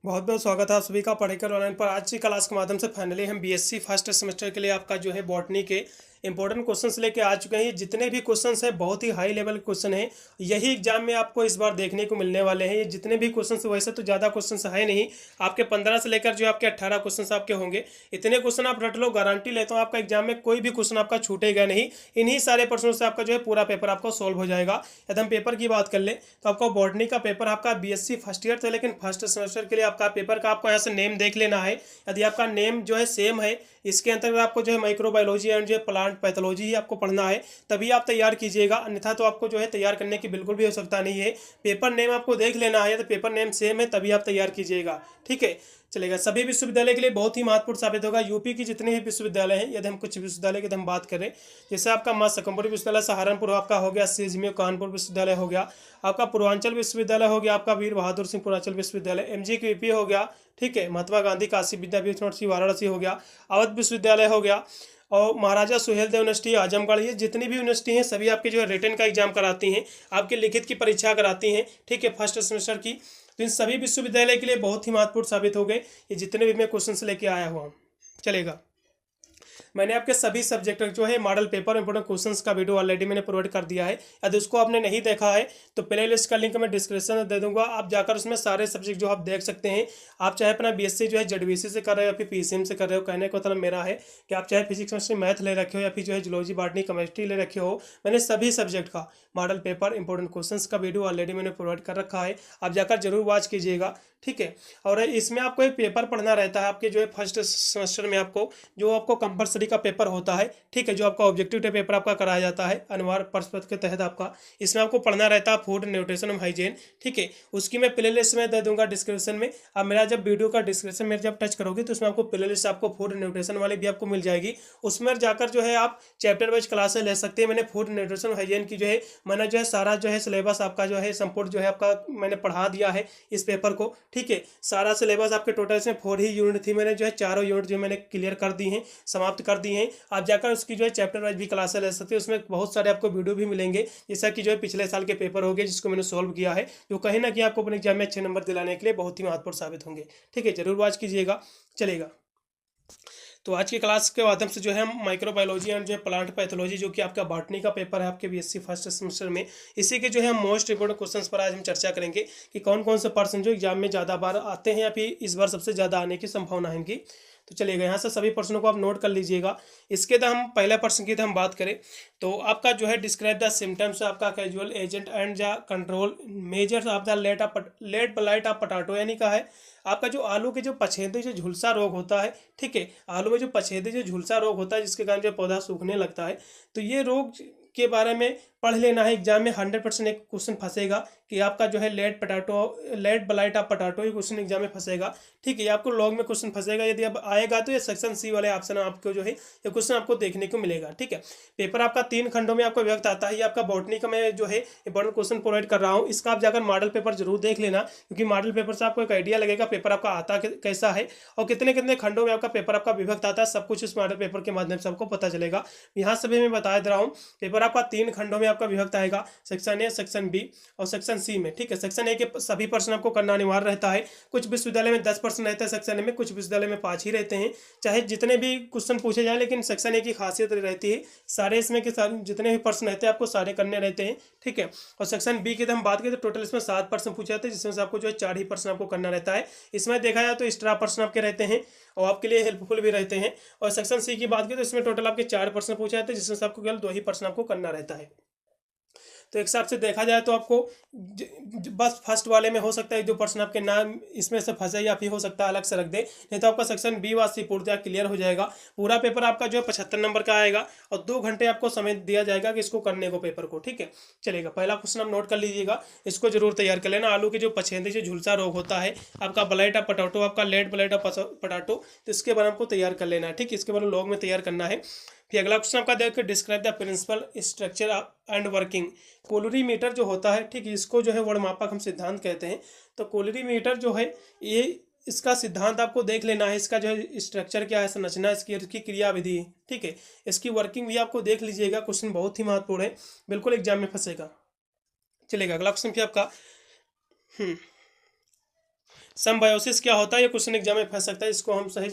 बहुत बहुत स्वागत है आप सभी का पढ़ेकर ऑनलाइन पर। आज की क्लास के माध्यम से फाइनली हम बीएससी फर्स्ट सेमेस्टर के लिए आपका जो है बॉटनी के इंपॉर्टेंट क्वेश्चंस लेके आ चुके हैं। जितने भी क्वेश्चंस हैं बहुत ही हाई लेवल क्वेश्चन हैं, यही एग्जाम में आपको इस बार देखने को मिलने वाले हैं। ये जितने भी क्वेश्चंस, वैसे तो ज़्यादा क्वेश्चंस है नहीं, आपके 15 से लेकर जो आपके 18 क्वेश्चन आपके होंगे। इतने क्वेश्चन आप रट लो, गारंटी लेता हूँ आपका एग्जाम में कोई भी क्वेश्चन आपका छूटेगा नहीं। इन्हीं सारे प्रश्नों से आपका जो है पूरा पेपर आपको सोल्व हो जाएगा। यदि हम पेपर की बात कर ले तो आपका बॉटनी का पेपर आपका बीएससी फर्स्ट ईयर था, लेकिन फर्स्ट सेमेस्टर के लिए आपका पेपर का आपको यहाँ से नेम देख लेना है। यदि आपका नेम जो है सेम है, इसके अंतर्गत आपको जो है माइक्रोबायोलॉजी एंड जो है प्लांट पैथोलॉजी ही आपको पढ़ना है, तभी आप तैयार कीजिएगा। अन्यथा तो आपको जो है तैयार करने की बिल्कुल भी आवश्यकता नहीं है। पेपर नेम आपको देख लेना है, तो पेपर नेम सेम है तभी आप तैयार कीजिएगा, ठीक है। चलेगा। सभी विश्वविद्यालय के लिए बहुत ही महत्वपूर्ण साबित होगा। यूपी की जितने भी विश्वविद्यालय हैं, यदि हम कुछ विश्वविद्यालय की हम बात करें, जैसे आपका माँ शकम्भरी विश्वविद्यालय सहारनपुर आपका हो गया, सीएचएमयू कानपुर विश्वविद्यालय हो गया, आपका पूर्वांचल विश्वविद्यालय हो गया, आपका वीर बहादुर सिंह पूर्वांचल विश्वविद्यालय, एमजीक्यूपी हो गया, ठीक है, महात्मा गांधी काशी विद्यापीठ यूनिवर्सिटी वाराणसी हो गया, अवध विश्वविद्यालय हो गया, और महाराजा सुहेलदेव यूनिवर्सिटी आजमगढ़। ये जितनी भी यूनिवर्सिटी हैं सभी आपके जो है रिटन का एग्जाम कराती हैं, आपके लिखित की परीक्षा कराती हैं, ठीक है, फर्स्ट सेमेस्टर की। तो इन सभी विश्वविद्यालय के लिए बहुत ही महत्वपूर्ण साबित हो गए ये जितने भी मैं क्वेश्चन लेके आया हुआ हूँ। चलेगा। मैंने आपके सभी सब्जेक्ट जो है मॉडल पेपर इंपोर्टेंट क्वेश्चंस का वीडियो ऑलरेडी मैंने प्रोवाइड कर दिया है। यदि उसको आपने नहीं देखा है तो प्ले लिस्ट का लिंक मैं डिस्क्रिप्शन में दे दूंगा, आप जाकर उसमें सारे सब्जेक्ट जो आप देख सकते हैं। आप चाहे अपना बीएससी जो है जेडबीसी से कर रहे हो या फिर पीसीएम से कर रहे हो, कहने का मतलब मेरा है कि आप चाहे फिजिक्स केमिस्ट्री मैथ ले रखे हो या फिर जो है जूलॉजी बॉटनी केमिस्ट्री ले रखे हो, मैंने सभी सब्जेक्ट का मॉडल पेपर इंपोर्टेंट क्वेश्चंस का वीडियो ऑलरेडी मैंने प्रोवाइड कर रखा है। आप जाकर जरूर वॉच कीजिएगा, ठीक है। और इसमें आपको एक पेपर पढ़ना रहता है आपके जो है फर्स्ट सेमेस्टर में, आपको जो आपको कंपलसरी का पेपर होता है, ठीक है, जो आपका ऑब्जेक्टिव पेपर आपका कराया जाता है अनिवार्य प्रश्न के तहत आपका, इसमें आपको पढ़ना रहता है फूड न्यूट्रिशन एंड हाइजीन, ठीक है। उसकी मैं प्ले लिस्ट में दे दूंगा डिस्क्रिप्शन में। अब मेरा जब वीडियो का डिस्क्रिप्शन में जब टच करोगे तो उसमें आपको प्ले लिस्ट आपको फूड न्यूट्रिशन वाली भी आपको मिल जाएगी। उसमें जाकर जो है आप चैप्टर वाइज क्लासेस ले सकते हैं। मैंने फूड न्यूट्रिशन हाइजीन की जो है मैंने जो है सारा जो है सिलेबस आपका जो है संपूर्ण जो है आपका मैंने पढ़ा दिया है इस पेपर को, ठीक है। सारा सिलेबस आपके टोटल इसमें 4 ही यूनिट थी, मैंने जो है चारों यूनिट जो मैंने क्लियर कर दी हैं, समाप्त कर दी हैं। आप जाकर उसकी जो है चैप्टर वाइज भी क्लासेस ले सकते हैं। उसमें बहुत सारे आपको वीडियो भी मिलेंगे, जैसा कि जो है पिछले साल के पेपर हो गए जिसको मैंने सोल्व किया है, जो कहीं ना कहीं आपको अपने एग्जाम में अच्छे नंबर दिलाने के लिए बहुत ही महत्वपूर्ण साबित होंगे, ठीक है। जरूर वॉच कीजिएगा। चलेगा। तो आज की क्लास के माध्यम से जो है हम माइक्रोबायोलॉजी एंड जो है प्लांट पैथोलॉजी, जो कि आपका बॉटनी का पेपर है आपके बीएससी फर्स्ट सेमेस्टर में, इसी के जो है मोस्ट इंपोर्टेंट क्वेश्चंस पर आज हम चर्चा करेंगे कि कौन कौन से पर्सन जो एग्जाम में ज़्यादा बार आते हैं या फिर इस बार सबसे ज़्यादा आने की संभावना है इनकी। तो चलिएगा, यहाँ से सभी प्रश्नों को आप नोट कर लीजिएगा। इसके तो हम पहले प्रश्न की तो हम बात करें तो आपका जो है डिस्क्राइब द सिम्टम्स आपका casual agent and the control measures of the late blight of potato, यानी का है आपका जो आलू के जो पछेदे जो झुलसा रोग होता है, ठीक है, आलू में जो पछेदे जो झुलसा रोग होता है जिसके कारण जो पौधा सूखने लगता है, तो ये रोग के बारे में पढ़ लेना है। एग्जाम में 100% एक क्वेश्चन फंसेगा कि आपका जो है लेट ब्लाइट ऑफ पोटैटो, ये क्वेश्चन एग्जाम में फंसेगा, ठीक है। ये आपको लॉग में क्वेश्चन फंसेगा, यदि अब आएगा तो ये सेक्शन सी वाले ऑप्शन आपको जो है ये क्वेश्चन आपको देखने को मिलेगा, ठीक है। पेपर आपका 3 खंडों में आपको विभक्त आता है। ये आपका बॉटनी का मैं जो है इंपॉर्टेंट क्वेश्चन प्रोवाइड कर रहा हूँ, इसका आप जाकर मॉडल पेपर जरूर देख लेना, क्योंकि मॉडल पेपर से आपको एक आइडिया लगेगा पेपर आपका आता कैसा है और कितने कितने खंडों में आपका पेपर आपका विभक्त आता है। सब कुछ इस मॉडल पेपर के माध्यम से आपको पता चलेगा। यहाँ से भी मैं बता दे रहा हूँ, पेपर आपका 3 खंडों में आपका विभक्त आएगा, सेक्शन ए, सेक्शन बी और सेक्शन सी में, ठीक है। सेक्शन ए के सभी प्रश्न आपको करना अनिवार्य रहता है। कुछ विश्वविद्यालय में 10% रहता है सेक्शन ए में, कुछ विश्वविद्यालय में 5 ही रहते हैं, चाहे जितने भी क्वेश्चन पूछे जाए, लेकिन सेक्शन ए की खासियत रहती है सारे इसमें के सारे जितने भी प्रश्न रहते हैं आपको सारे करने रहते हैं, ठीक है। और सेक्शन बी की हम बात करें तो टोटल इसमें 7 प्रश्न पूछे जाते हैं, जिसमें से आपको जो है 4 ही प्रश्न आपको करना रहता है। इसमें देखा जाए तो एक्स्ट्रा प्रश्न आपके रहते हैं और आपके लिए हेल्पफुल भी रहते हैं। और सेक्शन सी की बात करें तो इसमें टोटल आपके 4 प्रश्न पूछे जाते हैं, जिसमें से आपको केवल 2 ही प्रश्न आपको करना रहता है। तो एक हिसाब से देखा जाए तो आपको बस फर्स्ट वाले में हो सकता है जो प्रश्न आपके नाम इसमें से फंसे या फिर हो सकता है अलग से रख दे, नहीं तो आपका सेक्शन बी वासी पूर्णतः क्लियर हो जाएगा। पूरा पेपर आपका जो है 75 नंबर का आएगा और 2 घंटे आपको समय दिया जाएगा कि इसको करने को पेपर को, ठीक है। चलेगा। पहला क्वेश्चन आप नोट कर लीजिएगा, इसको जरूर तैयार कर लेना। आलू के जो पछेदे जो झुलसा रोग होता है आपका ब्लाइट ऑफ पोटैटो, आपका लेट ब्लाइट ऑफ पोटैटो, तो इसके बारे में आपको तैयार कर लेना है, ठीक। इसके बारे में लॉग में तैयार करना है। फिर अगला क्वेश्चन आपका देखिए, describe the principle structure and working. Colorimeter जो होता है, ठीक, इसको जो है वर्णमापक हम सिद्धांत कहते हैं। तो कोलोरीमीटर जो है ये इसका सिद्धांत आपको देख लेना है, इसका जो है स्ट्रक्चर क्या है, संरचना इसकी क्रियाविधि, ठीक है। इसकी वर्किंग भी आपको देख लीजिएगा, क्वेश्चन बहुत ही महत्वपूर्ण है, बिल्कुल एग्जाम में फंसेगा। चलेगा। अगला क्वेश्चन फिर आपका सिम्बायोसिस क्या होता है, ये क्वेश्चन एग्जाम में फंस सकता है, इसको हम सही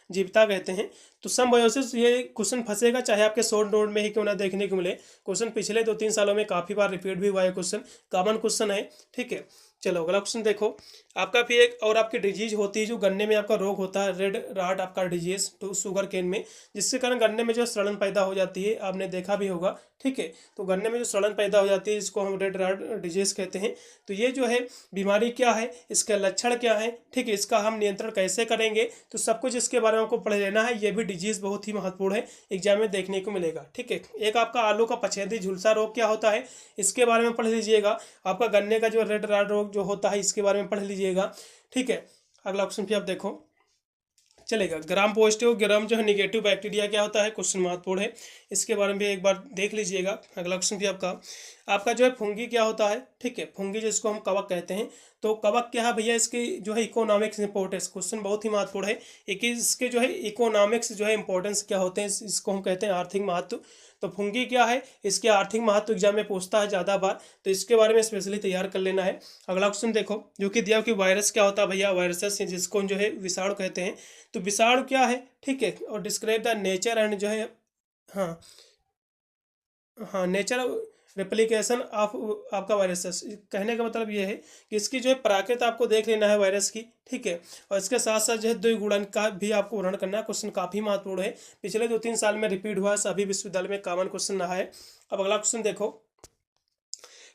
जीविता कहते हैं। तो सिम्बायोसिस ये क्वेश्चन फंसेगा चाहे आपके शॉर्ट नोट में ही क्यों ना देखने को मिले। क्वेश्चन पिछले 2-3 सालों में काफ़ी बार रिपीट भी हुआ है, क्वेश्चन कॉमन क्वेश्चन है, ठीक है। चलो अगला क्वेश्चन देखो। आपका भी एक और आपकी डिजीज होती है जो गन्ने में आपका रोग होता है, रेड राट आपका डिजीज तो शुगर केन में, जिसके कारण गन्ने में जो सड़न पैदा हो जाती है, आपने देखा भी होगा, ठीक है। तो गन्ने में जो सड़न पैदा हो जाती है इसको हम रेड राट डिजीज कहते हैं। तो ये जो है बीमारी क्या है, इसके लक्षण क्या है, ठीक है, इसका हम नियंत्रण कैसे करेंगे, तो सब कुछ इसके बारे में आपको पढ़ लेना है। ये भी डिजीज बहुत ही महत्वपूर्ण है, एग्जाम में देखने को मिलेगा, ठीक है। एक आपका आलू का पछेदी झुलसा रोग क्या होता है, इसके बारे में पढ़ लीजिएगा। आपका गन्ने का जो रेड राट रोग जो होता है इसके बारे में पढ़ लीजिएगा, ठीक है। अगला क्वेश्चन भी आप देखो चलेगा। ग्राम पॉजिटिव ग्राम जो है निगेटिव बैक्टीरिया क्या होता है, क्वेश्चन महत्वपूर्ण है, इसके बारे में भी एक बार देख लीजिएगा। अगला क्वेश्चन भी आपका जो है फुंगी क्या होता है, ठीक है, फुंगी जिसको हम कवक कहते हैं। तो कवक क्या है भैया, इसकी जो है इकोनॉमिक्स इंपॉर्टेंस, क्वेश्चन बहुत ही महत्वपूर्ण है। एक इसके जो है इकोनॉमिक्स जो है इंपॉर्टेंस क्या होते हैं, इसको हम कहते हैं आर्थिक महत्व। तो फुंगी क्या है, इसके आर्थिक महत्व एग्जाम में पूछता है ज़्यादा बार, तो इसके बारे में स्पेशली तैयार कर लेना है। अगला क्वेश्चन देखो जो कि दिया कि वायरस क्या होता है भैया, वायरसेस जिसको जो है विषाणु कहते हैं। तो विषाणु क्या है, ठीक है, और डिस्क्राइब द नेचर एंड जो है, हाँ हाँ, नेचर रेप्लिकेशन ऑफ आपका वायरसेस, कहने का मतलब ये है कि इसकी जो है प्रकृति आपको देख लेना है वायरस की, ठीक है। और इसके साथ साथ जो है द्विगुणन का भी आपको वर्णन करना है। क्वेश्चन काफ़ी महत्वपूर्ण है, पिछले 2-3 साल में रिपीट हुआ है, सभी विश्वविद्यालय में कॉमन क्वेश्चन रहा है। अब अगला क्वेश्चन देखो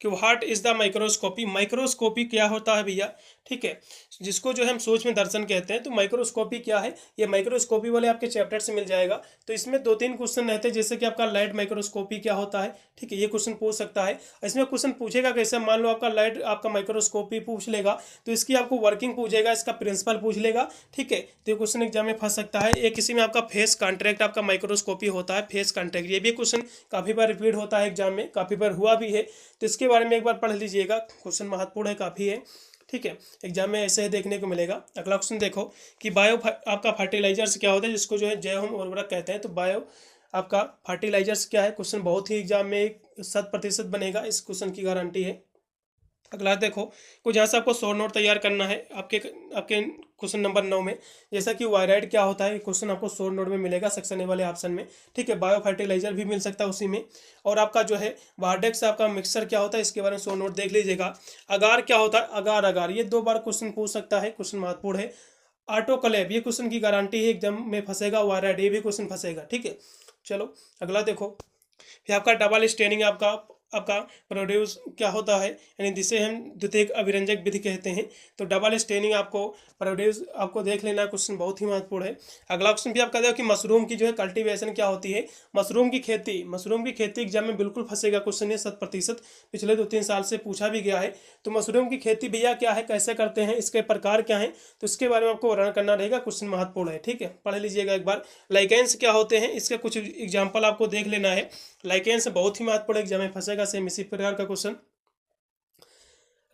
कि what is the microscopy, microscopy क्या होता है भैया, ठीक है, जिसको जो है हम सूक्ष्म दर्शन कहते हैं। तो माइक्रोस्कोपी क्या है, ये माइक्रोस्कोपी वाले आपके चैप्टर से मिल जाएगा। तो इसमें 2-3 क्वेश्चन रहते हैं, जैसे कि आपका लाइट माइक्रोस्कोपी क्या होता है, ठीक है, ये क्वेश्चन पूछ सकता है। इसमें क्वेश्चन पूछेगा कैसे, मान लो आपका लाइट आपका माइक्रोस्कोपी पूछ लेगा तो इसकी आपको वर्किंग पूछेगा, इसका प्रिंसिपल पूछ लेगा, ठीक है। तो ये क्वेश्चन एग्जाम में फंस सकता है। एक किसी में आपका फेस कॉन्ट्रैक्ट आपका माइक्रोस्कोपी होता है, फेस कॉन्ट्रैक्ट, ये भी क्वेश्चन काफ़ी बार रिपीट होता है एग्जाम में, काफ़ी बार हुआ भी है। तो इसके बारे में एक बार पढ़ लीजिएगा, क्वेश्चन महत्वपूर्ण है, काफ़ी है, ठीक है, एग्जाम में ऐसे ही देखने को मिलेगा। अगला क्वेश्चन देखो कि बायो आपका फर्टिलाइजर्स क्या होता है, जिसको जो है जैव उर्वरक कहते हैं। तो बायो आपका फर्टिलाइजर्स क्या है, क्वेश्चन बहुत ही एग्जाम में 100% बनेगा, इस क्वेश्चन की गारंटी है। अगला देखो कुछ यहाँ से आपको शॉर्ट नोट तैयार करना है आपके क्वेश्चन नंबर 9 में, जैसा कि वायराइड क्या होता है, क्वेश्चन आपको शॉर्ट नोट में मिलेगा सेक्शन ए वाले ऑप्शन में, ठीक है। बायो फर्टिलाइजर भी मिल सकता है उसी में। और आपका जो है वार्डेक्स आपका मिक्सर क्या होता है, इसके बारे में शॉर्ट नोट देख लीजिएगा। अगार क्या होता है, अगार ये 2 बार क्वेश्चन पूछ सकता है, क्वेश्चन महत्वपूर्ण है। ऑटोक्लेव ये क्वेश्चन की गारंटी है, एग्जाम में फंसेगा। वायराइड ये भी क्वेश्चन फंसेगा, ठीक है। चलो अगला देखो, फिर आपका डबल स्टेनिंग आपका प्रोड्यूस क्या होता है, यानी जिसे हम द्वितीयक अभिरंजक विधि कहते हैं। तो डबल स्टेनिंग आपको प्रोड्यूस आपको देख लेना, क्वेश्चन बहुत ही महत्वपूर्ण है। अगला क्वेश्चन भी आपका देखो कि मशरूम की जो है कल्टीवेशन क्या होती है, मशरूम की खेती एग्जाम में बिल्कुल फंसेगा, क्वेश्चन ये 100% पिछले 2-3 साल से पूछा भी गया है। तो मशरूम की खेती भैया क्या है, कैसे करते हैं, इसके प्रकार क्या है, तो इसके बारे में आपको वर्णन करना रहेगा, क्वेश्चन महत्वपूर्ण है, ठीक है, पढ़ लीजिएगा एक बार। लाइकेंस क्या होते हैं, इसके कुछ एग्जाम्पल आपको देख लेना है। लाइकेंस बहुत ही महत्वपूर्ण एग्जाम में फंसेगा, सेम इसी प्रकार का क्वेश्चन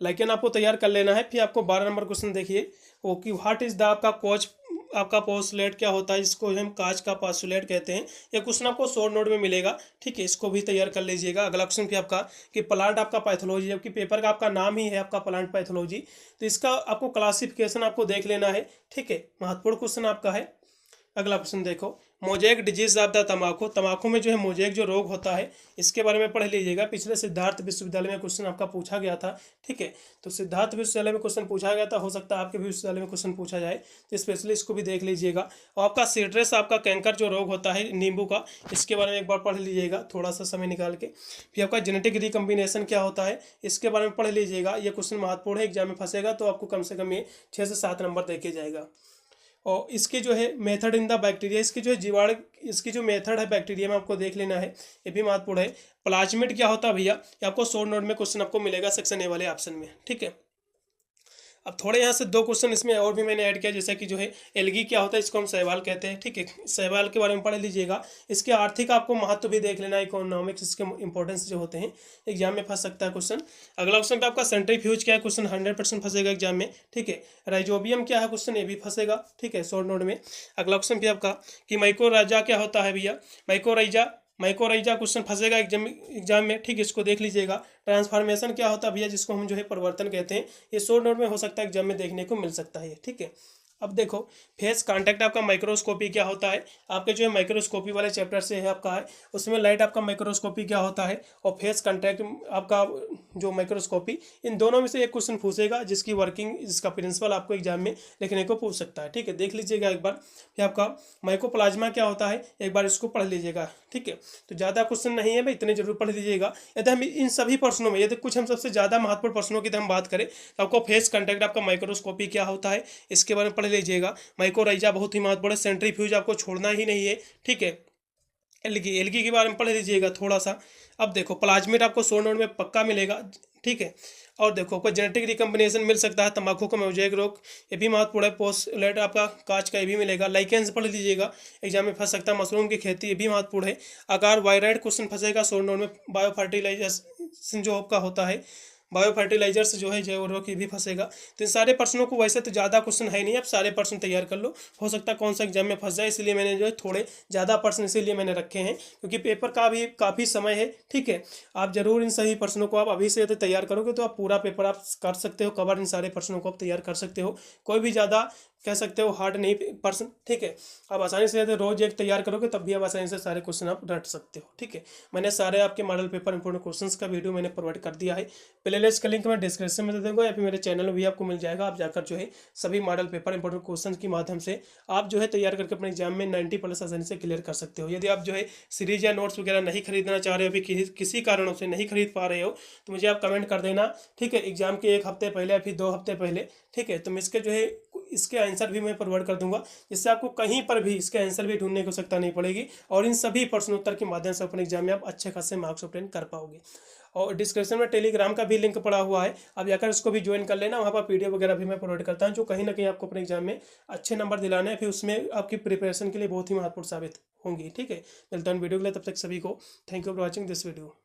लाइकेन आपको तैयार कर लेना है। फिर आपको 12 नंबर क्वेश्चन देखिए वो कि व्हाट इज द आपका पोस्टुलेट क्या होता है, जिसको हम कांच का पोस्टुलेट कहते हैं। ये क्वेश्चन आपको शॉर्ट नोट में मिलेगा, ठीक है, इसको भी तैयार कर लीजिएगा। अगला क्वेश्चन भी आपका कि प्लांट आपका पैथोलॉजी, जबकि पेपर का आपका नाम ही है आपका प्लांट पैथोलॉजी, तो इसका आपको क्लासिफिकेशन आपको देख लेना है, ठीक है, महत्वपूर्ण क्वेश्चन आपका है। अगला क्वेश्चन देखो मोजेक डिजीज ऑफ द तंबाकू में जो है मोजेक जो रोग होता है, इसके बारे में पढ़ लीजिएगा। पिछले सिद्धार्थ विश्वविद्यालय में क्वेश्चन आपका पूछा गया था, ठीक है। तो सिद्धार्थ विश्वविद्यालय में क्वेश्चन पूछा गया था, हो सकता है आपके भी विश्वविद्यालय में क्वेश्चन पूछा जाए, तो स्पेशली इसको भी देख लीजिएगा। और आपका सिट्रस आपका कैंकर जो रोग होता है नींबू का, इसके बारे में एक बार पढ़ लीजिएगा थोड़ा सा समय निकाल के। फिर आपका जेनेटिक रिकम्बिनेशन क्या होता है, इसके बारे में पढ़ लीजिएगा। ये क्वेश्चन महत्वपूर्ण है, एग्जाम में फंसेगा तो आपको कम से कम ये 6 से 7 नंबर देके जाएगा। और इसके जो है मेथड इन द बैक्टीरिया, इसकी जो है जीवाणु इसकी जो मेथड है बैक्टीरिया में आपको देख लेना है, ये भी महत्वपूर्ण है। प्लाज्मिड क्या होता है भैया, ये आपको शॉर्ट नोट में क्वेश्चन आपको मिलेगा सेक्शन ए वाले ऑप्शन में, ठीक है। अब थोड़े यहाँ से 2 क्वेश्चन इसमें और भी मैंने ऐड किया, जैसे कि जो है एलगी क्या होता है, इसको हम शैवाल कहते हैं, ठीक है, शैवाल के बारे में पढ़ लीजिएगा। इसके आर्थिक आपको महत्व भी देख लेना, इकोनॉमिक्स इसके इंपॉर्टेंस जो होते हैं, एग्जाम में फंस सकता है क्वेश्चन। अगला क्वेश्चन पे आपका सेंट्रीफ्यूज क्या है, क्वेश्चन 100% फंसेगा एग्जाम में, ठीक है। राइजोबियम क्या है, क्वेश्चन ये भी फंसेगा, ठीक है, शॉर्ट नोट में। अगला क्वेश्चन भी आपका कि माइकोराइजा क्या होता है भैया, माइकोराइजा माइक्रोरहिजा क्वेश्चन फंसेगा एग्जाम में, ठीक है, इसको देख लीजिएगा। ट्रांसफॉर्मेशन क्या होता है भैया, जिसको हम जो है परिवर्तन कहते हैं, ये शॉर्ट नोट में हो सकता है एग्जाम में देखने को मिल सकता है, ठीक है। अब देखो फेस कांटेक्ट आपका माइक्रोस्कोपी क्या होता है, आपके जो है माइक्रोस्कोपी वाले चैप्टर से है आपका है, उसमें लाइट आपका माइक्रोस्कोपी क्या होता है और फेस कांटेक्ट आपका जो माइक्रोस्कोपी, इन दोनों में से एक क्वेश्चन पूछेगा जिसकी वर्किंग, जिसका प्रिंसिपल आपको एग्जाम में लिखने को पूछ सकता है, ठीक है। देख लीजिएगा एक बार। फिर आपका माइकोप्लाज्मा क्या होता है, एक बार इसको पढ़ लीजिएगा, ठीक है। तो ज़्यादा क्वेश्चन नहीं है भाई, इतने जरूर पढ़ लीजिएगा। यदि हम इन सभी प्रश्नों में, यदि कुछ हम सबसे ज़्यादा महत्वपूर्ण प्रश्नों की हम बात करें तो आपको फेस कांटेक्ट आपका माइक्रोस्कोपी क्या होता है इसके बारे में पढ़ लीजिएगा। माइक्रोरहिजा बहुत ही महत्वपूर्ण है, सेंट्रीफ्यूज आपको छोड़ना ही नहीं है, ठीक है। एल्गी के बारे में पढ़ लीजिएगा थोड़ा सा। अब देखो प्लाज्मिड आपको शॉर्ट नोट में पक्का मिलेगा, ठीक है। और देखो कोई जेनेटिक रिकम्बिनेशन मिल सकता है, तंबाकू का मोज़ेक रोग, ये भी महत्वपूर्ण है। पोस्टलेट आपका कांच का, ये भी मिलेगा। लाइकेंस पढ़ लीजिएगा, एग्जाम में फंस सकता है। मशरूम की खेती, ये भी महत्वपूर्ण है। अगर वायराइड क्वेश्चन फंसेगा शॉर्ट नोट में। बायो फर्टिलाइजर जो आपका होता है, बायो फर्टिलाइजर्स जो है जैव उर्वरक, ये भी फंसेगा। तो इन सारे प्रश्नों को, वैसे तो ज़्यादा क्वेश्चन है नहीं, आप सारे प्रश्न तैयार कर लो, हो सकता है कौन सा एग्जाम में फंस जाए, इसलिए मैंने जो है थोड़े ज़्यादा प्रश्न इसीलिए मैंने रखे हैं, क्योंकि पेपर का भी काफ़ी समय है, ठीक है। आप जरूर इन सभी प्रश्नों को आप अभी से यदि तैयार करोगे तो आप पूरा पेपर आप कर सकते हो कवर, इन सारे प्रश्नों को आप तैयार कर सकते हो। कोई भी ज़्यादा कह सकते हो हार्ड नहीं प्रश्न, ठीक है। आप आसानी से यदि रोज एक तैयार करोगे तब भी आप आसानी से सारे क्वेश्चन आप रट सकते हो, ठीक है। मैंने सारे आपके मॉडल पेपर इंपोर्टेंट क्वेश्चंस का वीडियो मैंने प्रोवाइड कर दिया है। प्लेलिस्ट का लिंक मैं डिस्क्रिप्शन में दे दूंगा, या फिर मेरे चैनल में भी आपको मिल जाएगा। आप जाकर जो है सभी मॉडल पेपर इंपोर्टेंट क्वेश्चन के माध्यम से आप जो है तैयार करके अपने एग्जाम में 90+ आसानी से क्लियर कर सकते हो। यदि आप जो है सीरीज या नोट्स वगैरह नहीं खरीदना चाह रहे हो, अभी किसी कारणों से नहीं खरीद पा रहे हो, तो मुझे आप कमेंट कर देना, ठीक है। एग्जाम के 1 हफ्ते पहले या फिर 2 हफ्ते पहले, ठीक है। तो मैं इसके जो है इसके आंसर भी मैं प्रोवाइड कर दूंगा, जिससे आपको कहीं पर भी इसके आंसर भी ढूंढने की आवश्यकता नहीं पड़ेगी, और इन सभी प्रश्नोत्तर के माध्यम से अपने एग्जाम में आप अच्छे खासे मार्क्स ऑब्टेन कर पाओगे। और डिस्क्रिप्शन में टेलीग्राम का भी लिंक पड़ा हुआ है, आप जाकर इसको भी ज्वाइन कर लेना। वहाँ पर पीडीएफ वगैरह भी मैं प्रोवाइड करता हूँ, जो कहीं ना कहीं आपको अपने एग्जाम में अच्छे नंबर दिलाने हैं, फिर उसमें आपकी प्रिपरेशन के लिए बहुत ही महत्वपूर्ण साबित होंगी, ठीक है। मिलता हूँ वीडियो के लिए, तब तक सभी को thank you for watching this video.